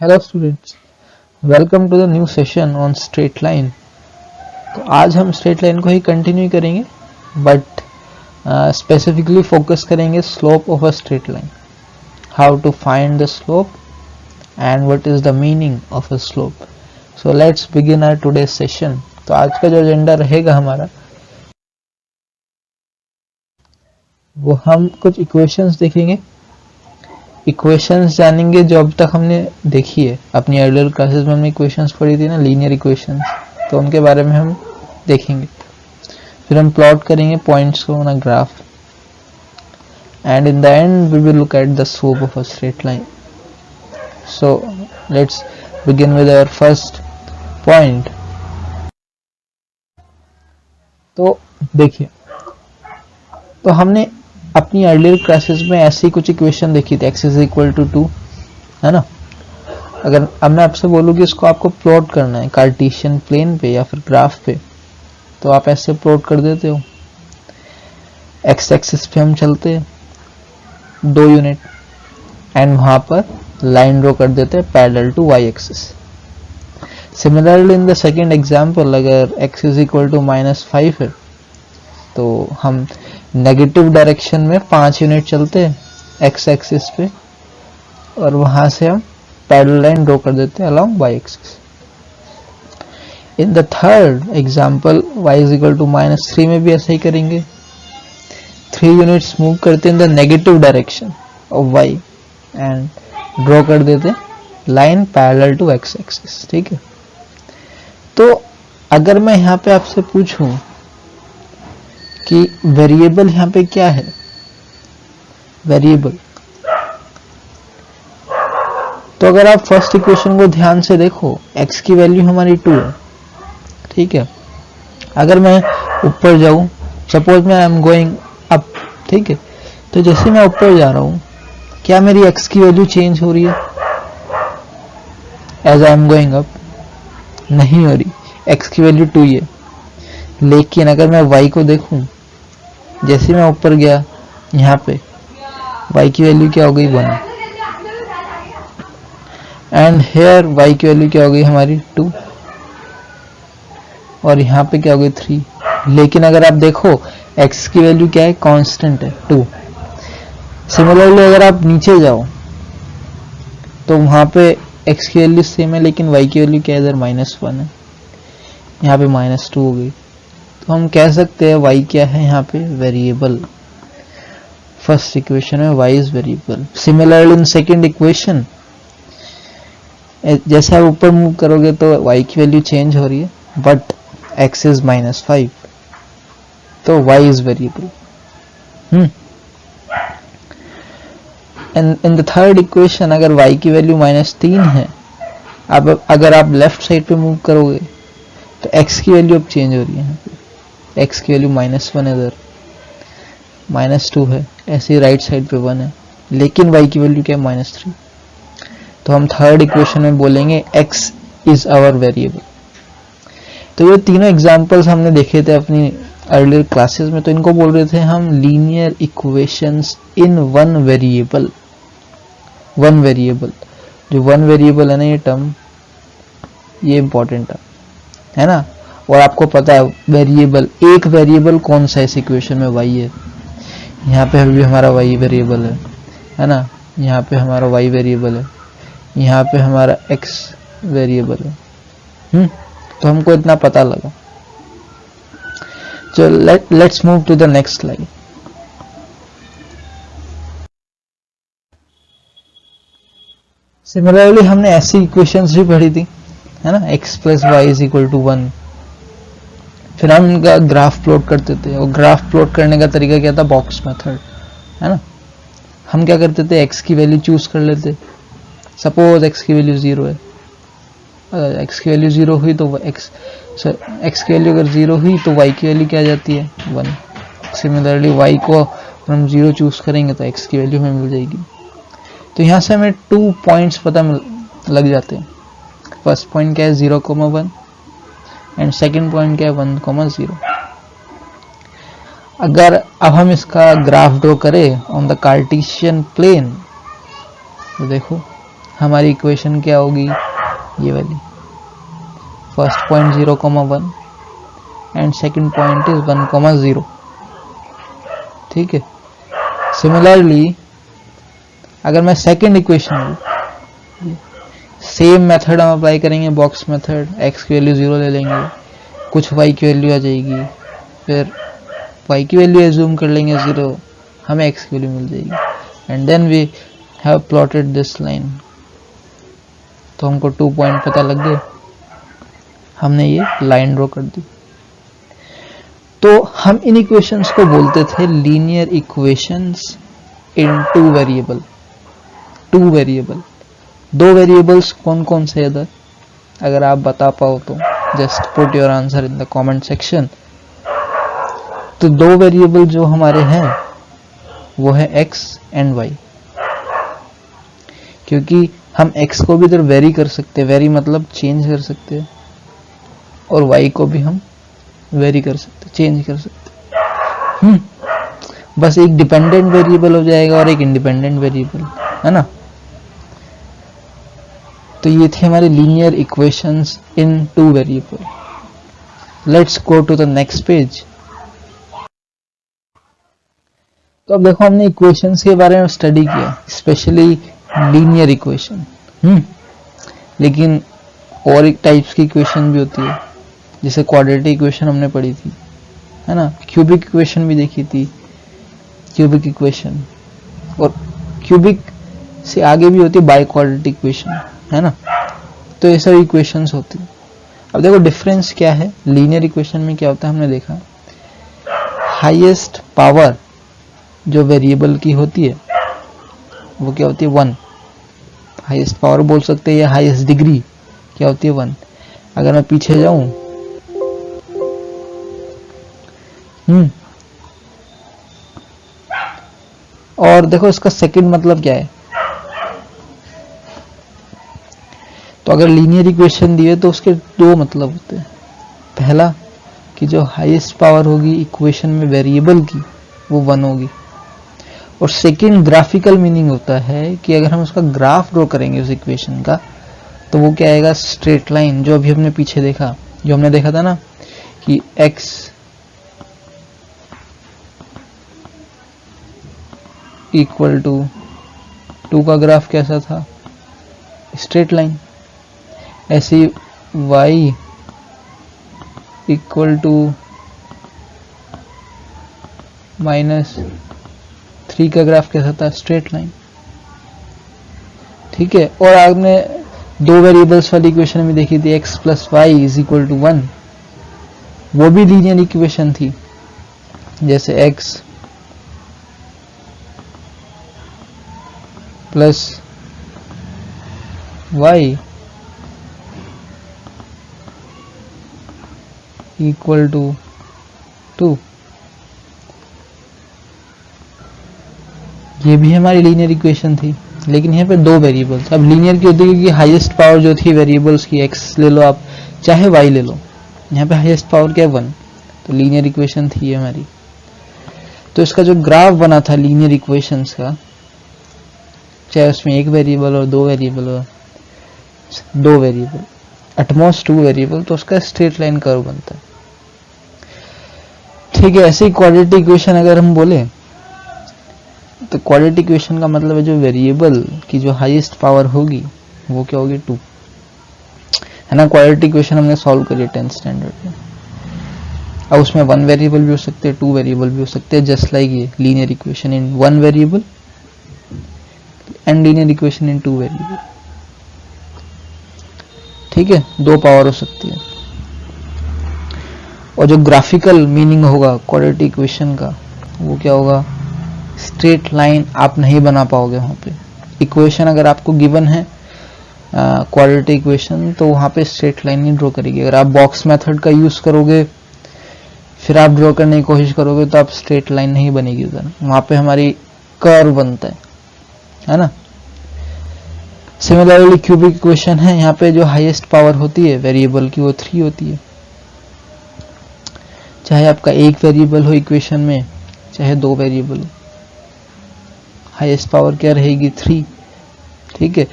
Hello students, welcome to the new session on straight line. तो आज हम straight line को ही कंटिन्यू करेंगे, बट स्पेसिफिकली फोकस करेंगे slope of a straight line, how to find the slope and what is the meaning of a slope. So let's begin our today session. तो आज का जो एजेंडा रहेगा हमारा, वो हम कुछ इक्वेशंस देखेंगे। इक्वेशंस जानेंगे जो अब तक हमने देखी है अपनी अर्लियर क्लासेस में। हमने इक्वेशंस पढ़ी थी ना, लीनियर इक्वेशंस, तो उनके बारे में हम देखेंगे। फिर हम प्लॉट करेंगे पॉइंट्स को on a graph, and in the end we will look at the slope of a straight line. So let's begin with our first point. तो देखिए, तो हमने अपनी अर्लियर क्लासेस में ऐसी कुछ इक्वेशन देखी थी, x इज इक्वल टू 2, है ना। अगर अब मैं आपसे बोलूँ कि इसको आपको प्लॉट करना है कार्टेशियन प्लेन पे या फिर ग्राफ पे, तो आप ऐसे प्लॉट कर देते हो। x एक्सिस पे हम चलते हैं 2 यूनिट, एंड वहां पर लाइन ड्रॉ कर देते हैं parallel to y axis. Similarly in the second example, अगर x इज इक्वल टू -5 है, तो हम नेगेटिव डायरेक्शन में 5 यूनिट चलते हैं x एक्सिस पे, और वहां से हम पैरेलल लाइन ड्रॉ कर देते हैं along y axis. In the third example y is equal to -3 में भी ऐसा ही करेंगे। 3 यूनिट्स मूव करते हैं in the negative direction of y and draw कर देते हैं line parallel to x axis. ठीक है, तो अगर मैं यहाँ पे आपसे पूछूं कि वेरिएबल यहाँ पे क्या है, वेरिएबल, तो अगर आप फर्स्ट इक्वेशन को ध्यान से देखो, x की वैल्यू हमारी 2 है। ठीक है, अगर मैं ऊपर जाऊं, सपोज मैं आई एम गोइंग अप, ठीक है, तो जैसे मैं ऊपर जा रहा हूं, क्या मेरी x की वैल्यू चेंज हो रही है as I am going up? नहीं हो रही, x की वैल्यू 2 ही है। लेकिन अगर मैं y को देखूं, जैसे मैं ऊपर गया, यहाँ पे y की वैल्यू क्या हो गई 1, एंड हेयर y की वैल्यू क्या हो गई हमारी 2, और यहाँ पे क्या हो गई 3। लेकिन अगर आप देखो x की वैल्यू क्या है, कांस्टेंट है 2। सिमिलरली अगर आप नीचे जाओ तो वहां पे x की वैल्यू सेम है, लेकिन y की वैल्यू क्या है, इधर -1 है, यहाँ पे -2 हो गई। तो हम कह सकते हैं y क्या है यहाँ पे, वेरिएबल। फर्स्ट इक्वेशन में y is variable. Similarly in second equation, जैसे आप ऊपर मूव करोगे तो y की वैल्यू चेंज हो रही है, बट x इज -5, तो y is variable. And in the third equation, अगर y की वैल्यू -3 है, अब अगर आप लेफ्ट साइड पे मूव करोगे तो x की वैल्यू अब चेंज हो रही है। यहाँ पे x की वैल्यू -1 है, इधर -2 है, ऐसे ही राइट साइड पे 1 है, लेकिन y की वैल्यू क्या है, -3। तो हम थर्ड इक्वेशन में बोलेंगे x इज आवर वेरिएबल। तो ये तीनों एग्जांपल्स हमने देखे थे अपनी अर्लियर क्लासेस में, तो इनको बोल रहे थे हम लीनियर इक्वेशंस इन वन वेरिएबल। वन वेरिएबल, जो वन वेरिएबल है ना, ये टर्म, ये इंपॉर्टेंट है ना। और आपको पता है वेरिएबल, एक वेरिएबल कौन सा इस इक्वेशन में, y है। यहाँ पे भी हमारा y वेरिएबल है ना, यहाँ पे हमारा y वेरिएबल है, यहाँ पे हमारा x वेरिएबल है। तो हमको इतना पता लगा। So let's move to the next slide. Similarly हमने ऐसी इक्वेशंस भी पढ़ी थी, है ना, x plus y is equal to 1। फिर हम इनका ग्राफ प्लॉट करते थे, और ग्राफ प्लॉट करने का तरीका क्या था, बॉक्स मेथड, है ना। हम क्या करते थे, x की वैल्यू चूज कर लेते। सपोज x की वैल्यू 0 है, अगर x की वैल्यू 0 हुई तो x की वैल्यू अगर 0 हुई तो y की वैल्यू क्या आ जाती है, 1। सिमिलरली y को हम 0 चूज करेंगे तो x की वैल्यू हमें मिल जाएगी। तो यहाँ से हमें 2 पॉइंट्स पता लग जाते हैं। फर्स्ट पॉइंट क्या है, 0,1, एंड सेकंड पॉइंट क्या है, 1,0। अगर अब हम इसका ग्राफ ड्रॉ करें ऑन द कार्टेशियन प्लेन, तो देखो हमारी इक्वेशन क्या होगी, ये वाली, first point 0,1 and second point is 1,0। ठीक है। सिमिलरली अगर मैं सेकंड इक्वेशन, सेम मेथड हम अप्लाई करेंगे, बॉक्स मेथड, x की वैल्यू 0 ले लेंगे, कुछ y की वैल्यू आ जाएगी, फिर y की वैल्यू एज्यूम कर लेंगे 0, हमें x की वैल्यू मिल जाएगी, and then we have plotted this line. तो हमको 2 पॉइंट पता लग गए, हमने ये लाइन ड्रॉ कर दी। तो हम इन इक्वेशंस को बोलते थे linear equations in two variable. दो वेरिएबल्स कौन कौन से इधर, अगर आप बता पाओ तो just put your answer in the comment section. तो दो वेरिएबल जो हमारे हैं वो है x एंड y, क्योंकि हम x को भी इधर वेरी कर सकते हैं, वेरी मतलब चेंज कर सकते हैं, और y को भी हम वेरी कर सकते, चेंज कर सकते। बस एक डिपेंडेंट वेरिएबल हो जाएगा और एक इंडिपेंडेंट वेरिएबल, है ना। तो ये थे हमारे linear equations in two variable. Let's go to the next page. तो अब देखो हमने इक्वेशंस के बारे में स्टडी किया, स्पेशली लीनियर इक्वेशन। लेकिन और एक टाइप्स की इक्वेशन भी होती है, जैसे क्वाड्रेटिक इक्वेशन हमने पढ़ी थी, है ना, क्यूबिक इक्वेशन भी देखी थी, क्यूबिक इक्वेशन, और क्यूबिक से आगे भी होती है बाई क्वाड्रेटिक इक्वेशन, है ना। तो ये सब इक्वेशंस होती है। अब देखो डिफरेंस क्या है, लीनियर इक्वेशन में क्या होता है, हमने देखा हाईएस्ट पावर जो वेरिएबल की होती है वो क्या होती है, 1। हाईएस्ट पावर बोल सकते हैं या हाईएस्ट डिग्री क्या होती है, 1। अगर मैं पीछे जाऊं, और देखो इसका सेकंड मतलब क्या है। तो अगर लीनियर इक्वेशन दी है तो उसके दो मतलब होते हैं। पहला कि जो हाईएस्ट पावर होगी इक्वेशन में वेरिएबल की वो 1 होगी, और सेकंड ग्राफिकल मीनिंग होता है कि अगर हम उसका ग्राफ ड्रॉ करेंगे उस इक्वेशन का तो वो क्या आएगा, स्ट्रेट लाइन। जो अभी हमने पीछे देखा, जो हमने देखा था ना कि x इक्वल टू 2 का ग्राफ कैसा था, स्ट्रेट लाइन। ऐसे y इक्वल टू -3 का ग्राफ कैसा था, स्ट्रेट लाइन। ठीक है। और आपने दो वेरिएबल्स वाली इक्वेशन में देखी थी, x plus y is equal to 1, वो भी लीनियर इक्वेशन थी। जैसे x plus y equal to 2, ये भी हमारी लीनियर इक्वेशन थी, लेकिन यहाँ पे दो वेरिएबल्स। अब लीनियर की होती है क्योंकि हाईएस्ट पावर जो थी वेरिएबल्स की, x ले लो आप चाहे y ले लो, यहाँ पे हाईएस्ट पावर क्या है, 1, तो लीनियर इक्वेशन थी ये हमारी। तो इसका जो ग्राफ बना था लीनियर इक्वेशंस का, चाहे उसमें एक वेरिएबल और दो वेरिएबल हो, दो वेरिएबल एटमोस्ट 2 वेरिएबल, तो उसका स्ट्रेट लाइन कर्व बनता है। ठीक है। ऐसे ही क्वाड्रेटिक इक्वेशन अगर हम बोले तो क्वाड्रेटिक इक्वेशन का मतलब है जो वेरिएबल की जो हाईएस्ट पावर होगी वो क्या होगी, 2, है ना। क्वाड्रेटिक इक्वेशन हमने सॉल्व करी 10th स्टैंडर्ड में। अब उसमें 1 वेरिएबल भी हो सकते हैं, 2 वेरिएबल भी हो सकते हैं, जस्ट लाइक ये linear equation in 1 variable and linear equation in 2 variable. ठीक है, 2 पावर हो सकती है। और जो ग्राफिकल मीनिंग होगा क्वाड्रेटिक इक्वेशन का वो क्या होगा, स्ट्रेट लाइन आप नहीं बना पाओगे वहां पे। इक्वेशन अगर आपको गिवन है क्वाड्रेटिक इक्वेशन, तो वहां पे स्ट्रेट लाइन नहीं ड्रॉ करेगी। अगर आप बॉक्स मेथड का यूज करोगे फिर आप ड्रॉ करने की कोशिश करोगे तो आप स्ट्रेट लाइन नहीं बनेगी उधर, वहां पे हमारी कर्व बनता है ना। सिमिलरली क्यूबिक इक्वेशन है, यहाँ पे जो हाईएस्ट पावर होती है वेरिएबल की वो 3 होती है। चाहे आपका एक वेरिएबल हो इक्वेशन में, चाहे 2 वेरिएबल हो, हाईएस्ट पावर क्या रहेगी, 3। ठीक है।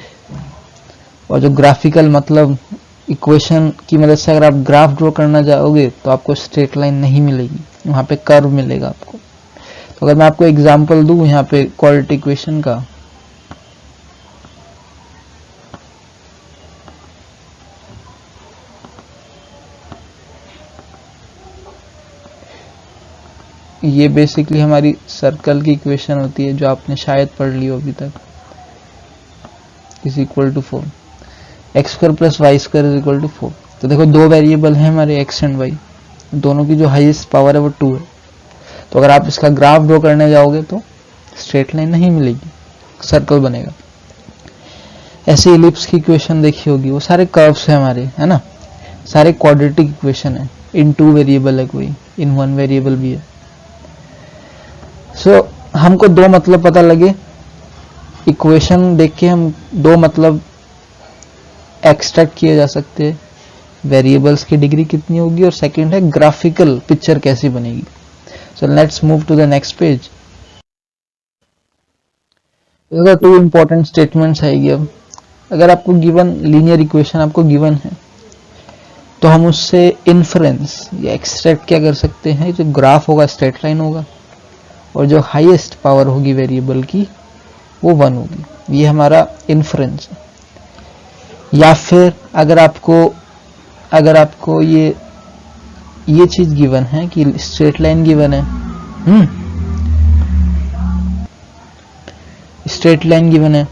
और जो ग्राफिकल मतलब इक्वेशन की मदद से अगर आप ग्राफ ड्रॉ करना चाहोगे तो आपको स्ट्रेट लाइन नहीं मिलेगी, वहाँ पे कर्व मिलेगा आपको। तो अगर मैं आपको एग्जांपल दूं यहाँ पे क्वाड्रेटिक इक्वेशन का, ये बेसिकली हमारी सर्कल की इक्वेशन होती है जो आपने शायद पढ़ ली हो अभी तक, is equal to 4 x square plus y square is equal to 4। तो देखो दो वेरिएबल हैं हमारे एक्स एंड वाई, दोनों की जो हाईएस्ट पावर है वो 2 है। तो अगर आप इसका ग्राफ ड्रॉ करने जाओगे तो स्ट्रेट लाइन नहीं मिलेगी, सर्कल बनेगा। ऐसे इलिप्स की इक्वेशन देखी होगी, वो सारे कर्व्स हैं हमारे, है ना, सारे क्वाड्रेटिक इक्वेशन है। इन 2 वेरिएबल है कोई, इन 1 वेरिएबल भी है। सो हमको दो मतलब पता लगे, इक्वेशन देख के हम दो मतलब एक्सट्रैक्ट किए जा सकते हैं, वेरिएबल्स की डिग्री कितनी होगी, और सेकंड है ग्राफिकल पिक्चर कैसी बनेगी। So let's move to the next page. देखो 2 इंपॉर्टेंट स्टेटमेंट्स आएगी। अब अगर आपको गिवन लीनियर इक्वेशन आपको गिवन है तो हम उससे इन्फरेंस या एक्सट्रैक्ट क्या कर सकते हैं, जो ग्राफ होगा स्ट्रेट लाइन होगा और जो हाईएस्ट पावर होगी वेरिएबल की वो 1 होगी, ये हमारा इन्फरेंस है। या फिर अगर आपको ये चीज गिवन है कि स्ट्रेट लाइन गिवन है, स्ट्रेट लाइन गिवन है,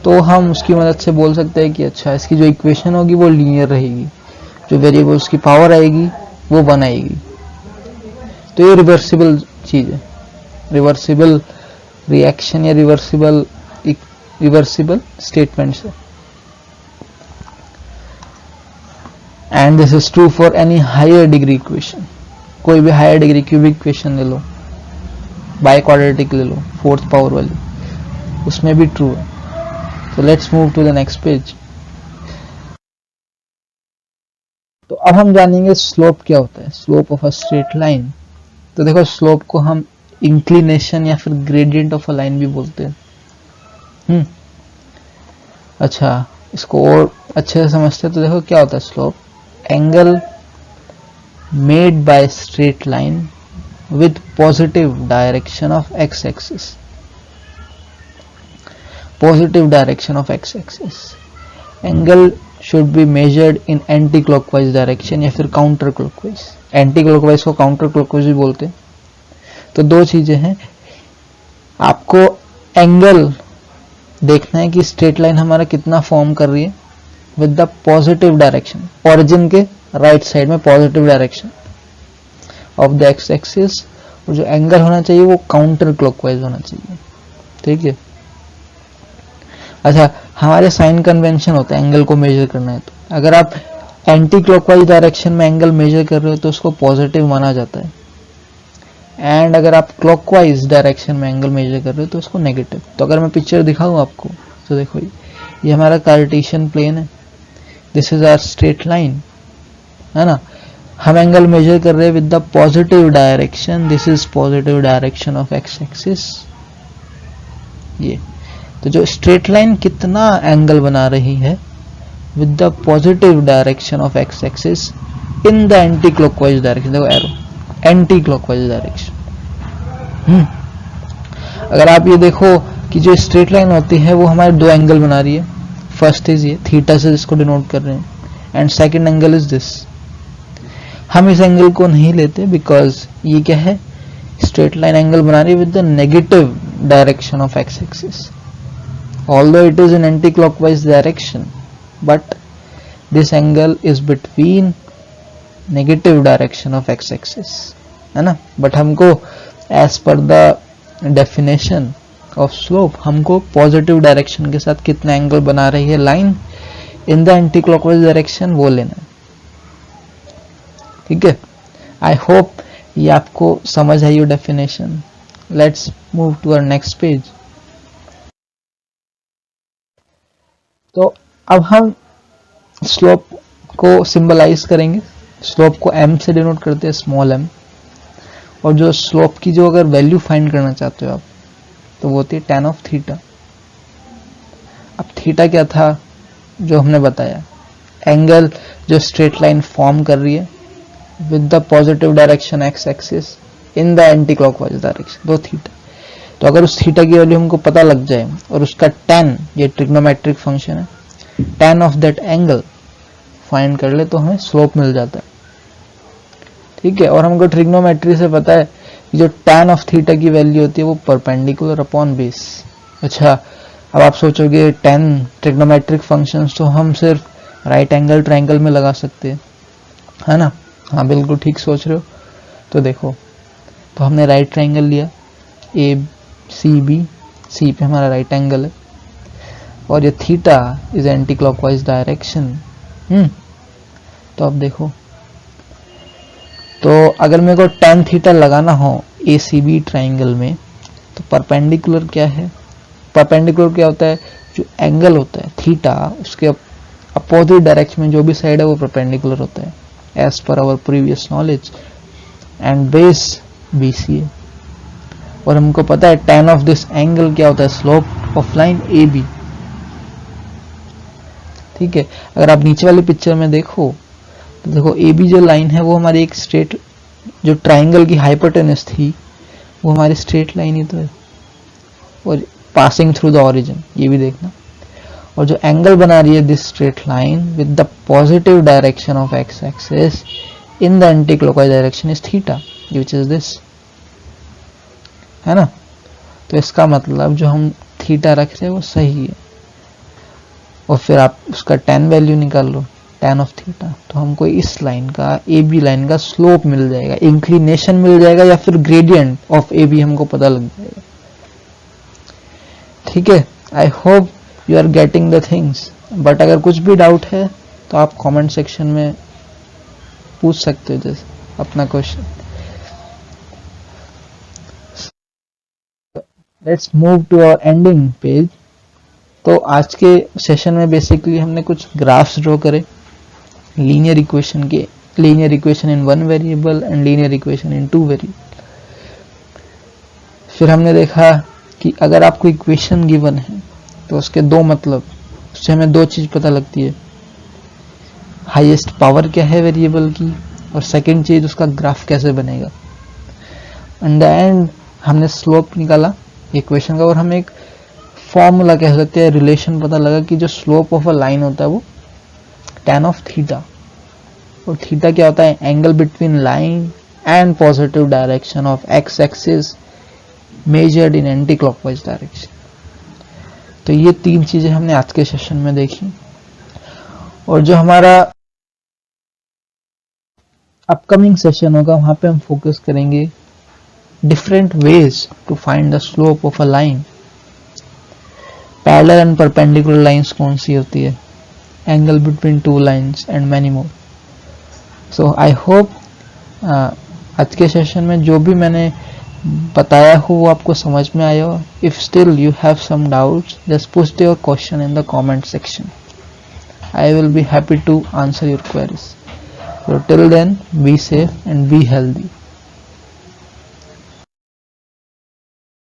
तो हम उसकी मदद से बोल सकते हैं कि अच्छा इसकी जो इक्वेशन होगी वो लीनियर रहेगी, जो वेरिएबल्स की पावर आएगी वो 1 आएगी। तो ये रिवर्सिबल चीज है, रिवर्सिबल रिएक्शन या रिवर्सिबल स्टेटमेंट्स है। And this is true for any higher degree equation, कोई भी हायर डिग्री क्यूबिक इक्वेशन ले लो, बाय क्वाड्रेटिक ले लो, 4th पावर वाली, उसमें भी ट्रू है। तो let's move to the next page. तो अब हम जानेंगे स्लोप क्या होता है, slope of a straight line. तो देखो स्लोप को हम इंक्लिनेशन या फिर ग्रेडियंट ऑफ अ लाइन भी बोलते हैं। अच्छा, इसको और अच्छे से समझते हैं। तो देखो क्या होता है slope, angle made by straight line with positive direction of x-axis, positive direction of x-axis, angle should be measured in anti-clockwise direction या फिर counter-clockwise, anti-clockwise को counter-clockwise भी बोलते हैं। तो दो चीजें हैं, आपको एंगल देखना है कि स्ट्रेट लाइन हमारा कितना फॉर्म कर रही है with the positive direction, origin के राइट साइड में positive direction of the x axis, और जो एंगल होना चाहिए वो काउंटर क्लॉकवाइज होना चाहिए, ठीक है। अच्छा, हमारे साइन कन्वेंशन होता है एंगल को मेजर करना है, तो अगर आप एंटी क्लॉकवाइज डायरेक्शन में एंगल मेजर कर रहे हो तो उसको पॉजिटिव माना जाता है, एंड अगर आप क्लॉकवाइज डायरेक्शन में एंगल मेजर कर रहे हो तो उसको नेगेटिव। तो अगर मैं पिक्चर दिखाऊं आपको तो देखो ये हमारा कार्टेशियन प्लेन है, this is hour straight line, है ना। हम एंगल मेजर कर रहे हैं with the positive direction, this is positive direction of x axis. ये तो जो स्ट्रेट लाइन कितना एंगल बना रही है with the positive direction of x axis in the anti clockwise direction, देखो एरो एंटी क्लॉकवाइज डायरेक्शन। अगर आप ये देखो कि जो स्ट्रेट लाइन होती है वो हमारे दो एंगल बना रही है, फर्स्ट इज ये थीटा से जिसको डिनोट कर रहे हैं, and second angle is this. हम इस एंगल को नहीं लेते बिकॉज ये क्या है, स्ट्रेट लाइन एंगल बना रही है with the negative direction of x axis, although it is in anti clockwise direction but this angle is between negative direction of x axis, है ना। बट हमको as per the definition of slope हमको positive direction के साथ कितना angle बना रही है line in the anti clockwise direction वो लेना है, ठीक है। आई होप ये आपको समझ आई हो definition. Let's move to our next page. तो अब हम स्लोप को सिंबलाइज करेंगे, स्लोप को m से डिनोट करते हैं, स्मॉल m, और जो स्लोप की जो अगर वैल्यू फाइंड करना चाहते हो आप तो वो होती है tan ऑफ थीटा। अब थीटा क्या था, जो हमने बताया, एंगल जो स्ट्रेट लाइन फॉर्म कर रही है with the positive direction x axis in the anti clockwise direction, दो थीटा। तो अगर उस थीटा की वैल्यू हमको पता लग जाए और उसका tan, ये ट्रिग्नोमेट्रिक फंक्शन है, tan of that angle find कर ले तो हमें स्लोप मिल जाता है। ठीक है, और हमको ट्रिग्नोमेट्री से पता है कि जो tan ऑफ थीटा की वैल्यू होती है वो परपेंडिकुलर अपॉन बेस। अच्छा, अब आप सोचोगे tan ट्रिग्नोमेट्रिक फंक्शंस तो हम सिर्फ राइट एंगल ट्रायंगल में लगा सकते हैं, है ना? हाँ, बिल्कुल ठीक सोच रहे हो। तो देखो, तो हमने राइट ट्रायंगल लिया, ए सी बी, सी पे हमारा राइट एंगल है और ये theta is anti clockwise direction. तो अब देखो, तो अगर मेरे को tan थीटा लगाना हो ए सी बी ट्राइंगल में, तो परपेंडिकुलर क्या है? परपेंडिकुलर क्या होता है? जो एंगल होता है थीटा, उसके अपोजिट डायरेक्शन में जो भी साइड है वो परपेंडिकुलर होता है, as per our previous knowledge. And base B C है, और हमको पता है tan ऑफ दिस एंगल क्या होता है? Slope of line A B. ठीक है, अगर आप नीचे वाली पिक्चर में देखो तो देखो ए बी जो लाइन है वो हमारी एक स्ट्रेट, जो ट्राइंगल की हाइपोटेनस थी वो हमारी स्ट्रेट लाइन ही तो है, और पासिंग थ्रू द ओरिजिन, ये भी देखना। और जो एंगल बना रही है this straight line with the positive direction of x axis in the anti clockwise direction is theta, which is this, है ना? तो इसका मतलब जो हम थीटा रख रहे हैं वो सही है। और फिर आप उसका tan वैल्यू निकाल लो, tan ऑफ थीटा, तो हमको इस लाइन का, ए बी लाइन का स्लोप मिल जाएगा, इंक्लिनेशन मिल जाएगा, या फिर ग्रेडियंट ऑफ ए बी हमको पता लग जाएगा। ठीक है, I hope you are getting the things. But अगर कुछ भी डाउट है तो आप कमेंट सेक्शन में पूछ सकते हो, जैसे अपना question. Let's move to our ending page. तो आज के सेशन में बेसिकली हमने कुछ ग्राफ्स ड्रॉ करे लीनियर इक्वेशन के, linear equation in one variable and linear equation in two variable. फिर हमने देखा कि अगर आपको इक्वेशन गिवन है तो उसके दो मतलब, उससे हमें दो चीज पता लगती है, हाईएस्ट पावर क्या है वेरिएबल की, और सेकंड चीज उसका ग्राफ कैसे बनेगा। इन द एंड हमने स्लोप निकाला इक्वेशन का, और हम एक फॉर्मूला कह सकते हैं, रिलेशन पता लगा कि जो स्लोप ऑफ अ लाइन होता है वो tan ऑफ थीटा, और थीटा क्या होता है? Angle between line and positive direction of x axis measured in anti clockwise direction. तो ये तीन चीजें हमने आज के सेशन में देखी, और जो हमारा अपकमिंग सेशन होगा वहां पे हम फोकस करेंगे different ways to find the slope of a line, parallel and perpendicular lines कौन सी होती है, angle between two lines and many more. So I hope आज के सेशन में जो भी मैंने बताया हो वो आपको समझ में आया हो। If still you have some doubts, just put your question in the comment section. I will be happy to answer your queries. So till then, be safe and be healthy.